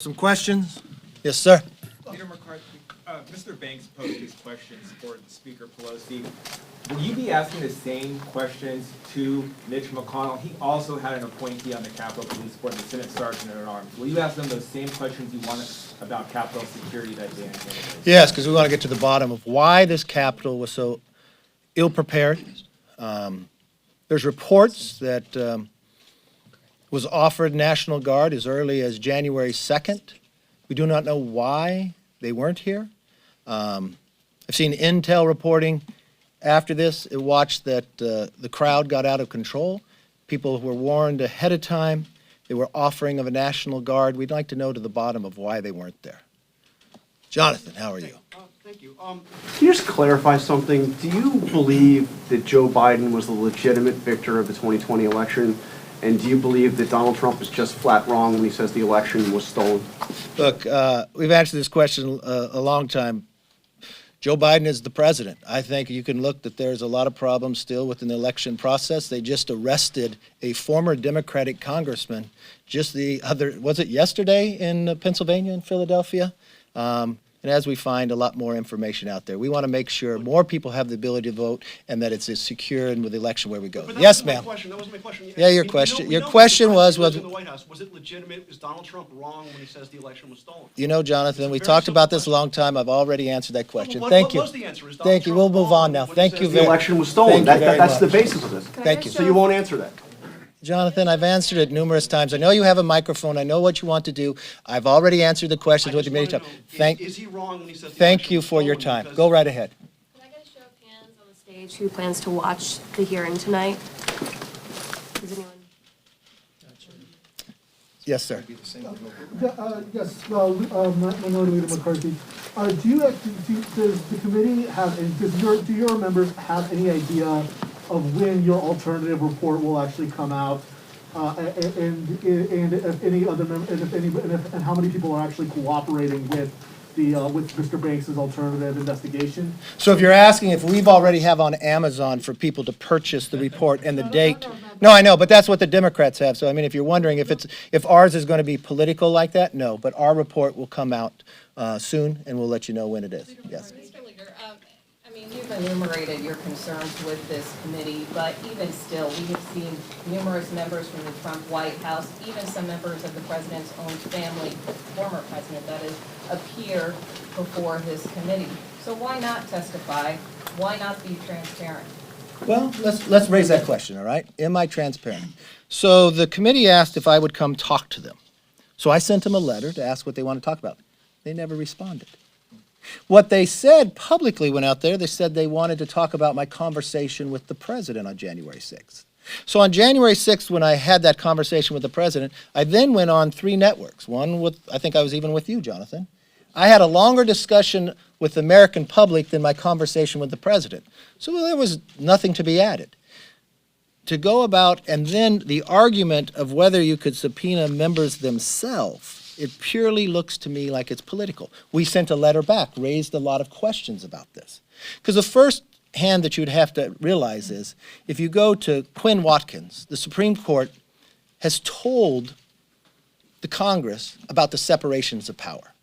Some questions? Yes, sir. Peter McCarthy, Mr. Banks posed his questions for Speaker Pelosi. Will you be asking the same questions to Mitch McConnell? He also had an appointee on the Capitol Police Board, the Senate Sergeant at Arms. Will you ask them those same questions you want about Capitol security that day? Yes, because we want to get to the bottom of why this Capitol was so ill-prepared. There's reports that was offered National Guard as early as January 2nd. We do not know why they weren't here. I've seen intel reporting after this. It watched that the crowd got out of control. People were warned ahead of time. They were offering of a National Guard. We'd like to know to the bottom of why they weren't there. Jonathan, how are you? Thank you. Can you just clarify something? Do you believe that Joe Biden was the legitimate victor of the 2020 election? And do you believe that Donald Trump is just flat wrong when he says the election was stolen? Look, we've answered this question a long time. Joe Biden is the president. I think you can look that there's a lot of problems still within the election process. They just arrested a former Democratic congressman just the other, was it yesterday in Pennsylvania and Philadelphia? And as we find a lot more information out there, we want to make sure more people have the ability to vote and that it's as secure and with the election where we go. Yes, ma'am. That wasn't my question. Yeah, your question. Your question was in the White House. Was it legitimate? Is Donald Trump wrong when he says the election was stolen? You know, Jonathan, we talked about this a long time. I've already answered that question. Thank you. What was the answer? Is Donald Thank you. Trump We'll move on now. wrong when he Thank says you the very much. election was stolen. Thank you very That's the much. basis of this. Thank you. So you won't answer that. Jonathan, I've answered it numerous times. I know you have a microphone. I know what you want to do. I've already answered the questions with you many times. Is he wrong when he says the Thank election you was for your stolen? time. Go right ahead. Can I get a show of hands on the stage who plans to watch the hearing tonight? Does anyone? Yes, sir. Yes, Minority Leader McCarthy. Does the committee have, do your members have any idea of when your alternative report will actually come out? And if any other and how many people are actually cooperating with Mr. Banks's alternative investigation? So if you're asking if we've already have on Amazon for people to purchase the report and the date. No, I know, but that's what the Democrats have. So I mean, if you're wondering if ours is going to be political like that, no. But our report will come out soon, and we'll let you know when it is. Yes. Mr. Leader, I mean, you've enumerated your concerns with this committee, but even still, we have seen numerous members from the Trump White House, even some members of the president's own family, former president, that is, appear before this committee. So why not testify? Why not be transparent? Well, let's raise that question, all right? Am I transparent? So the committee asked if I would come talk to them. So I sent them a letter to ask what they want to talk about. They never responded. What they said publicly went out there, they said they wanted to talk about my conversation with the president on January 6th. So on January 6th, when I had that conversation with the president, I then went on 3 networks. One with, I think I was even with you, Jonathan. I had a longer discussion with the American public than my conversation with the president. So there was nothing to be added. To go about, and then the argument of whether you could subpoena members themselves, it purely looks to me like it's political. We sent a letter back, raised a lot of questions about this. Because the first hand that you'd have to realize is, if you go to Quinn Watkins, the Supreme Court has told the Congress about the separations of power.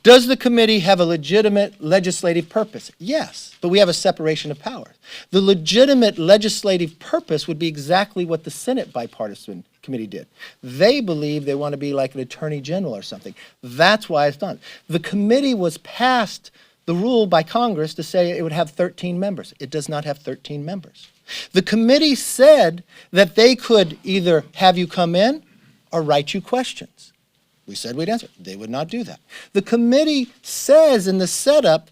Does the committee have a legitimate legislative purpose? Yes, but we have a separation of powers. The legitimate legislative purpose would be exactly what the Senate bipartisan committee did. They believe they want to be like an attorney general or something. That's why it's done. The committee was passed the rule by Congress to say it would have 13 members. It does not have 13 members. The committee said that they could either have you come in or write you questions. We said we'd answer. They would not do that. The committee says in the setup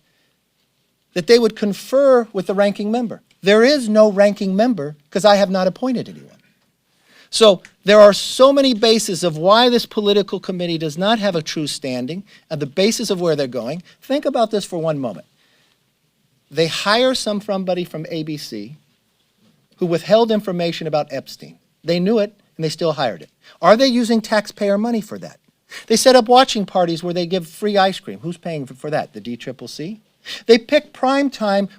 that they would confer with the ranking member. There is no ranking member because I have not appointed anyone. So there are so many bases of why this political committee does not have a true standing and the basis of where they're going. Think about this for one moment. They hire somebody from ABC who withheld information about Epstein. They knew it and they still hired it. Are they using taxpayer money for that? They set up watching parties where they give free ice cream. Who's paying for that? The DCCC? They pick prime time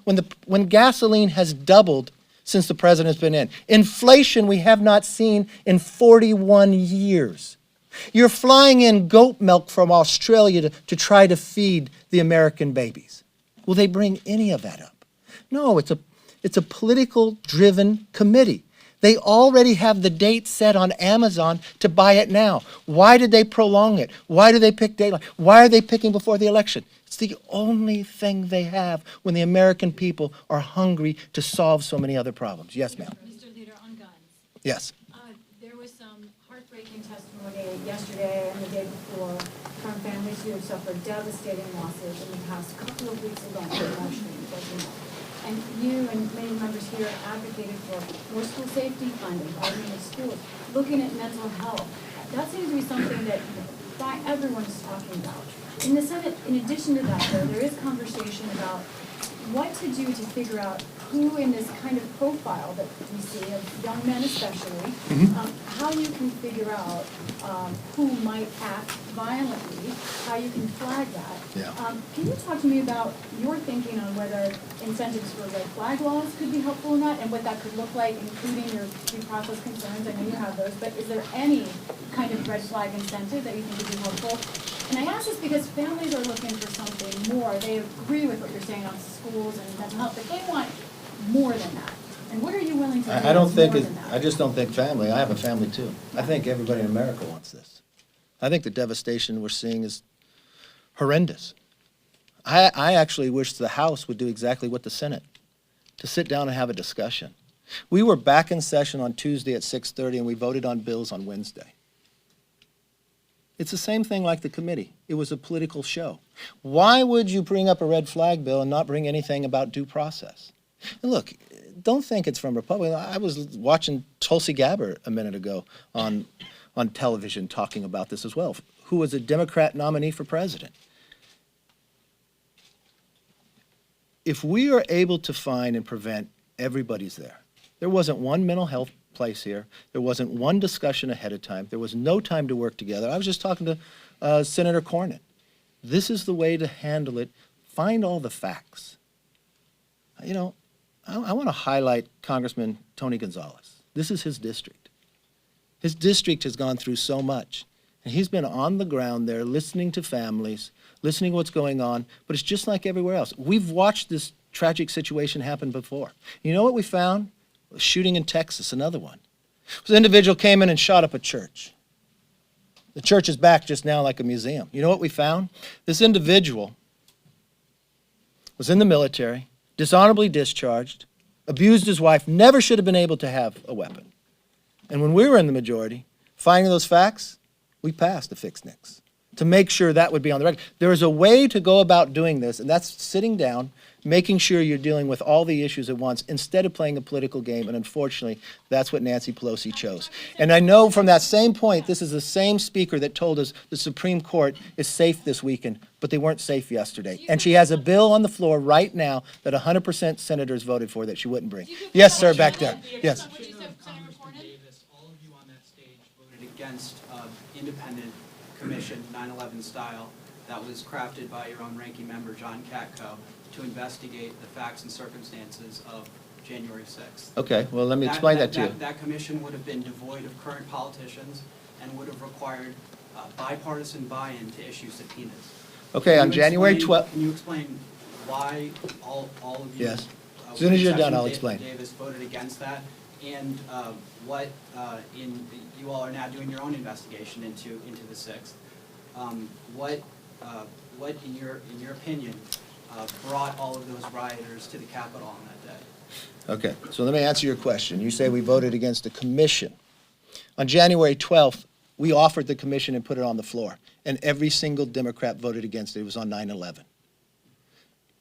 when gasoline has doubled since the president's been in. Inflation we have not seen in 41 years. You're flying in goat milk from Australia to try to feed the American babies. Will they bring any of that up? No, it's a political-driven committee. They already have the date set on Amazon to buy it now. Why did they prolong it? Why do they pick daylight? Why are they picking before the election? It's the only thing they have when the American people are hungry to solve so many other problems. Yes, ma'am. Mr. Leader, on guns. Yes. There was some heartbreaking testimony yesterday and the day before from families who have suffered devastating losses in the past couple of weeks alone in Washington, as you know. And you and many members here advocated for more school safety funding, hardening of schools, looking at mental health. That seems to be something that everyone is talking about. In the Senate, in addition to that, though, there is conversation about what to do to figure out who in this kind of profile that we see of young men especially, how you can figure out who might act violently, how you can flag that. Yeah. Can you talk to me about your thinking on whether incentives for red flag laws could be helpful in that, and what that could look like, including your due process concerns? I know you have those, but is there any kind of red flag incentive that you think would be helpful? And I ask this because families are looking for something more. They agree with what you're saying on schools and mental health, but they want more than that. And what are you willing to do I don't think, more than that? I just don't think family. I have a family too. I think everybody in America wants this. I think the devastation we're seeing is horrendous. I actually wish the House would do exactly what the Senate, to sit down and have a discussion. We were back in session on Tuesday at 6:30 and we voted on bills on Wednesday. It's the same thing like the committee. It was a political show. Why would you bring up a red flag bill and not bring anything about due process? And look, don't think it's from Republicans. I was watching Tulsi Gabbard a minute ago on television talking about this as well, who was a Democrat nominee for president. If we are able to find and prevent, everybody's there. There wasn't one mental health place here. There wasn't one discussion ahead of time. There was no time to work together. I was just talking to Senator Cornyn. This is the way to handle it. Find all the facts. You know, I want to highlight Congressman Tony Gonzalez. This is his district. His district has gone through so much. And he's been on the ground there listening to families, listening to what's going on, but it's just like everywhere else. We've watched this tragic situation happen before. You know what we found? A shooting in Texas, another one. This individual came in and shot up a church. The church is back just now like a museum. You know what we found? This individual was in the military, dishonorably discharged, abused his wife, never should have been able to have a weapon. And when we were in the majority, finding those facts, we passed the fixed NICS to make sure that would be on the record. There is a way to go about doing this, and that's sitting down, making sure you're dealing with all the issues at once instead of playing a political game, and unfortunately, that's what Nancy Pelosi chose. And I know from that same point, this is the same speaker that told us the Supreme Court is safe this weekend, but they weren't safe yesterday. And she has a bill on the floor right now that 100% senators voted for that she wouldn't bring. Yes, sir, back there. Yes. What'd you say, Senator Cornyn? Davis, all of you on that stage voted against independent commission, 9/11 style, that was crafted by your own ranking member, John Katko, to investigate the facts and circumstances of January 6th. Okay, well, let me explain that to you. That commission would have been devoid of current politicians and would have required bipartisan buy-in to issue subpoenas. Okay, on January 12th. Can you explain why all of you? Yes. As soon as you're done, I'll David explain. Davis voted against that, and what you all are now doing your own investigation into the 6th. What in your opinion brought all of those rioters to the Capitol on that day? Okay, so let me answer your question. You say we voted against the commission. On January 12th, we offered the commission and put it on the floor, and every single Democrat voted against it. It was on 9/11.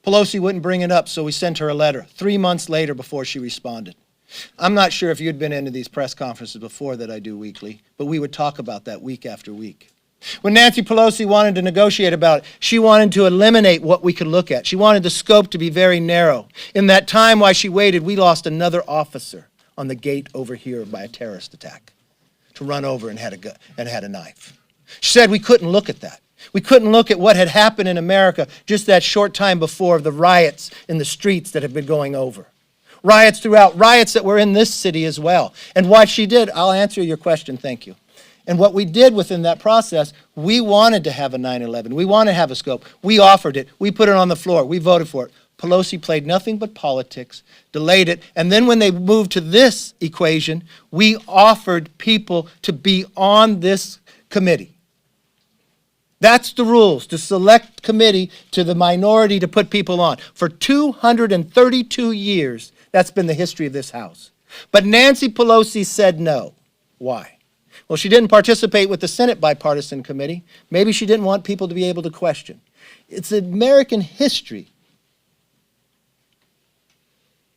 Pelosi wouldn't bring it up, so we sent her a letter 3 months later before she responded. I'm not sure if you'd been into these press conferences before that I do weekly, but we would talk about that week after week. When Nancy Pelosi wanted to negotiate about it, she wanted to eliminate what we could look at. She wanted the scope to be very narrow. In that time while she waited, we lost another officer on the gate over here by a terrorist attack to run over and had a knife. She said we couldn't look at that. We couldn't look at what had happened in America just that short time before, the riots in the streets that have been going over. Riots throughout, riots that were in this city as well. And what she did, I'll answer your question, thank you, And what we did within that process, we wanted to have a 9/11. We wanted to have a scope. We offered it. We put it on the floor. We voted for it. Pelosi played nothing but politics, delayed it, and then when they moved to this equation, we offered people to be on this committee. That's the rules, to select committee to the minority to put people on. For 232 years, that's been the history of this House. But Nancy Pelosi said no. Why? Well, she didn't participate with the Senate bipartisan committee. Maybe she didn't want people to be able to question. It's American history.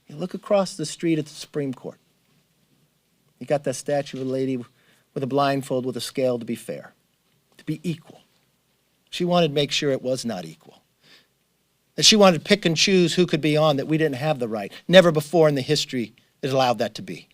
You look across the street at the Supreme Court. You got that statue of a lady with a blindfold with a scale to be fair, to be equal. She wanted to make sure it was not equal. That she wanted to pick and choose who could be on that we didn't have the right. Never before in the history it allowed that to be.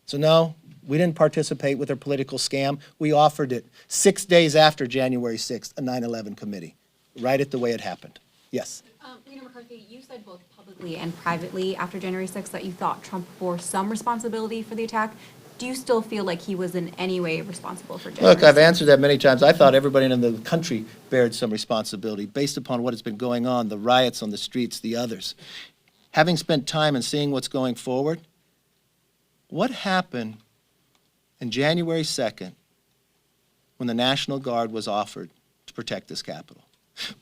So no, we didn't participate with her political scam. We offered it 6 days after January 6th, a 9/11 committee. Write it the way it happened. Yes? Leader McCarthy, you said both publicly and privately after January 6th that you thought Trump bore some responsibility for the attack. Do you still feel like he was in any way responsible for January 6th? Look, I've answered that many times. I thought everybody in the country bared some responsibility based upon what has been going on, the riots on the streets, the others. Having spent time and seeing what's going forward, what happened on January 2nd when the National Guard was offered to protect this Capitol?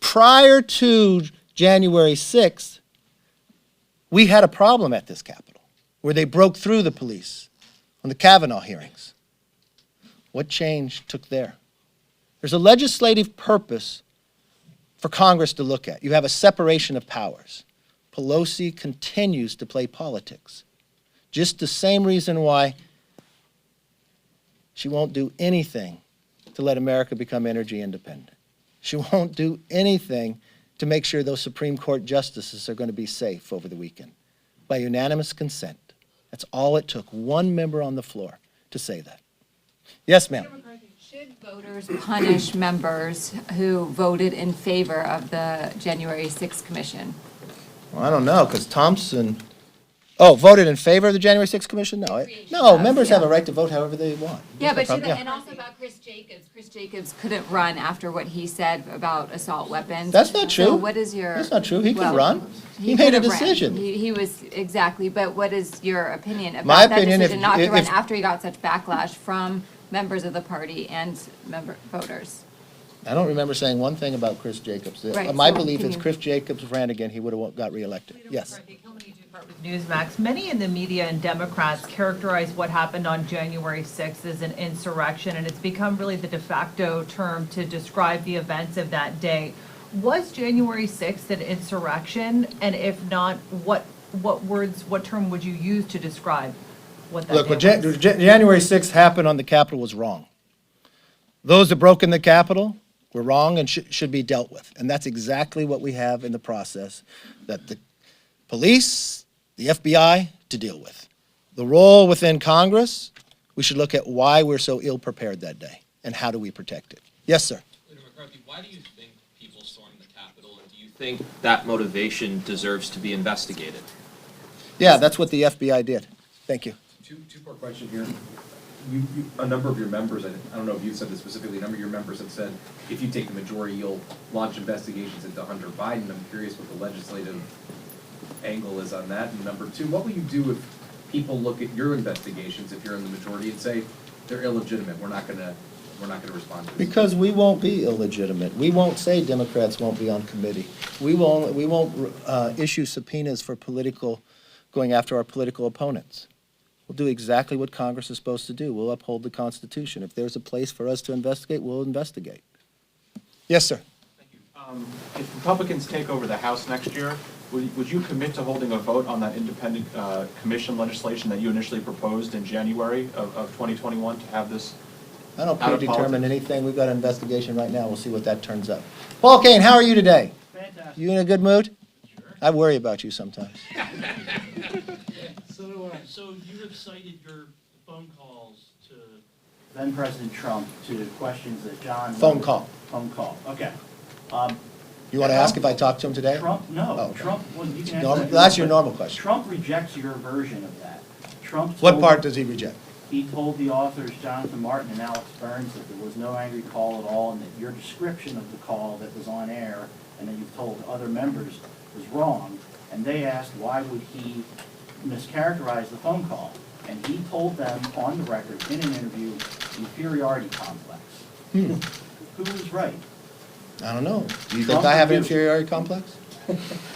Prior to January 6th, we had a problem at this Capitol where they broke through the police on the Kavanaugh hearings. What change took there? There's a legislative purpose for Congress to look at. You have a separation of powers. Pelosi continues to play politics. Just the same reason why she won't do anything to let America become energy independent. She won't do anything to make sure those Supreme Court justices are going to be safe over the weekend. By unanimous consent. That's all it took. One member on the floor to say that. Yes, ma'am. Should voters punish members who voted in favor of the January 6th commission? Well, I don't know, because Thompson, voted in favor of the January 6th commission? No, members have a right to vote however they want. Yeah, but There's no problem. and also about Chris Jacobs. Chris Jacobs couldn't run after what he said about assault weapons. That's not true. So what is your? That's not true. He could well, run. He made a could have ran. decision. He was, exactly, but what is your opinion about My that opinion, decision not to run if- after he got such backlash from members of the party and voters? I don't remember saying one thing about Chris Jacobs. Right, My so belief can is you- Chris Jacobs ran again, he would have got reelected. Yes. With Newsmax, many in the media and Democrats characterize what happened on January 6th as an insurrection, and it's become really the de facto term to describe the events of that day. Was January 6th an insurrection? And if not, what term would you use to describe what that Look, what day was? January 6th happened on the Capitol was wrong. Those that broke in the Capitol were wrong and should be dealt with. And that's exactly what we have in the process, that the police, the FBI to deal with. The role within Congress, we should look at why we're so ill-prepared that day and how do we protect it. Yes, sir. Leader McCarthy, why do you think people stormed the Capitol, and do you think that motivation deserves to be investigated? Yeah, that's what the FBI did. Thank you. Two-part question here. A number of your members, I don't know if you said this specifically, a number of your members have said, if you take the majority, you'll launch investigations into Hunter Biden. I'm curious what the legislative angle is on that. And number two, what will you do if people look at your investigations, if you're in the majority, and say they're illegitimate, we're not gonna respond to this? Because we won't be illegitimate. We won't say Democrats won't be on committee. We won't issue subpoenas for going after our political opponents. We'll do exactly what Congress is supposed to do. We'll uphold the Constitution. If there's a place for us to investigate, we'll investigate. Yes, sir. Thank you. If Republicans take over the House next year, would you commit to holding a vote on that independent commission legislation that you initially proposed in January of 2021 to have this I don't out of predetermine politics? anything. We've got an investigation right now. We'll see what that turns up. Paul Kane, how are you today? Fantastic. You in a good mood? Sure. I worry about you sometimes. So do I. So you have cited your phone calls to then President Trump to questions that John. Phone call. Phone call, okay. You want to ask if I talked to him today? Trump, no, Oh, okay. Trump, well, you can Normal- answer that. that's your normal question. Trump rejects your version of that. Trump What told- part does he reject? He told the authors, Jonathan Martin and Alex Burns, that there was no angry call at all, and that your description of the call that was on air and that you've told other members was wrong. And they asked, why would he mischaracterize the phone call? And he told them on the record in an interview, inferiority complex. Who was right? I don't know. Do you think Trump I have or an you? inferiority complex?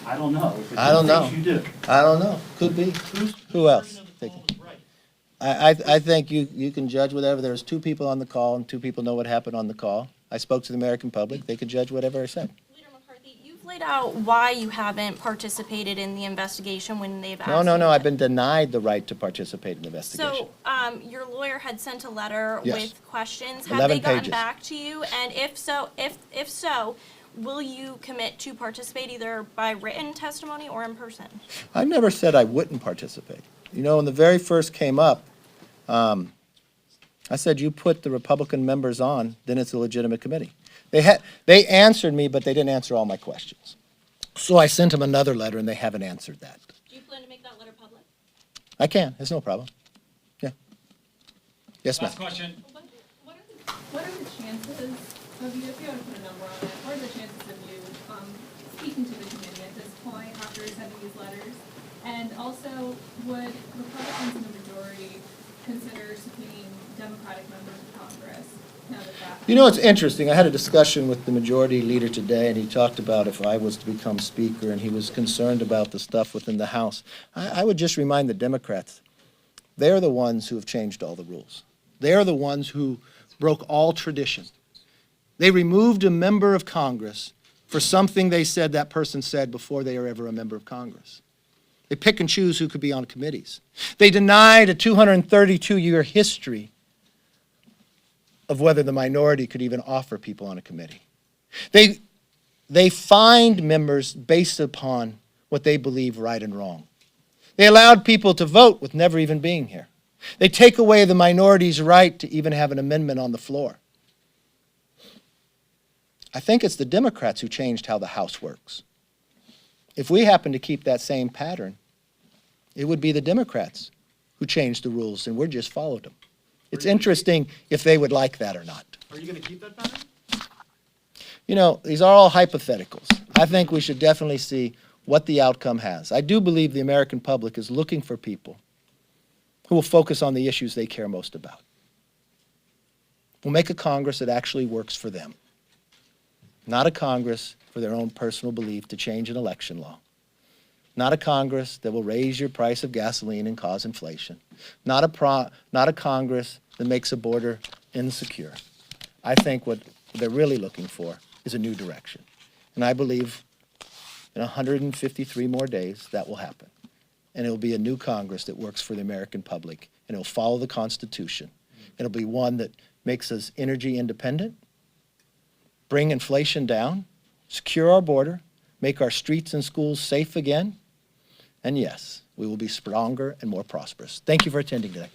I don't know. But I don't he know. thinks you do. I don't know. Could be. Who else? I think you can judge whatever. There's 2 people on the call, and 2 people know what happened on the call. I spoke to the American public. They could judge whatever I said. Leader McCarthy, you've laid out why you haven't participated in the investigation when they've asked No, no, you no. to. I've been denied the right to participate in the investigation. So, your lawyer had sent a letter Yes. with questions. Have 11 they gotten pages. back to you? And if so, will you commit to participate either by written testimony or in person? I never said I wouldn't participate. You know, when the very first came up, I said, you put the Republican members on, then it's a legitimate committee. They answered me, but they didn't answer all my questions. So I sent them another letter, and they haven't answered that. Do you plan to make that letter public? I can. It's no problem. Yeah. Yes, ma'am. Last question. What are the chances of you, if you want to put a number on it, what are the chances of you speaking to the committee at this point after sending these letters? And also, would Republicans in the majority consider subpoenaing Democratic members of Congress now that that? You know, it's interesting. I had a discussion with the majority leader today, and he talked about if I was to become speaker, and he was concerned about the stuff within the House. I would just remind the Democrats, they're the ones who have changed all the rules. They're the ones who broke all tradition. They removed a member of Congress for something they said that person said before they were ever a member of Congress. They pick and choose who could be on committees. They denied a 232-year history of whether the minority could even offer people on a committee. They fined members based upon what they believe right and wrong. They allowed people to vote with never even being here. They take away the minority's right to even have an amendment on the floor. I think it's the Democrats who changed how the House works. If we happen to keep that same pattern, it would be the Democrats who changed the rules, and we're just followed them. It's interesting if they would like that or not. Are you going to keep that pattern? You know, these are all hypotheticals. I think we should definitely see what the outcome has. I do believe the American public is looking for people who will focus on the issues they care most about. We'll make a Congress that actually works for them, not a Congress for their own personal belief to change an election law. Not a Congress that will raise your price of gasoline and cause inflation. Not a Congress that makes a border insecure. I think what they're really looking for is a new direction. And I believe in 153 more days that will happen. And it will be a new Congress that works for the American public, and it will follow the Constitution. It'll be one that makes us energy independent, bring inflation down, secure our border, make our streets and schools safe again, and yes, we will be stronger and more prosperous. Thank you for attending today.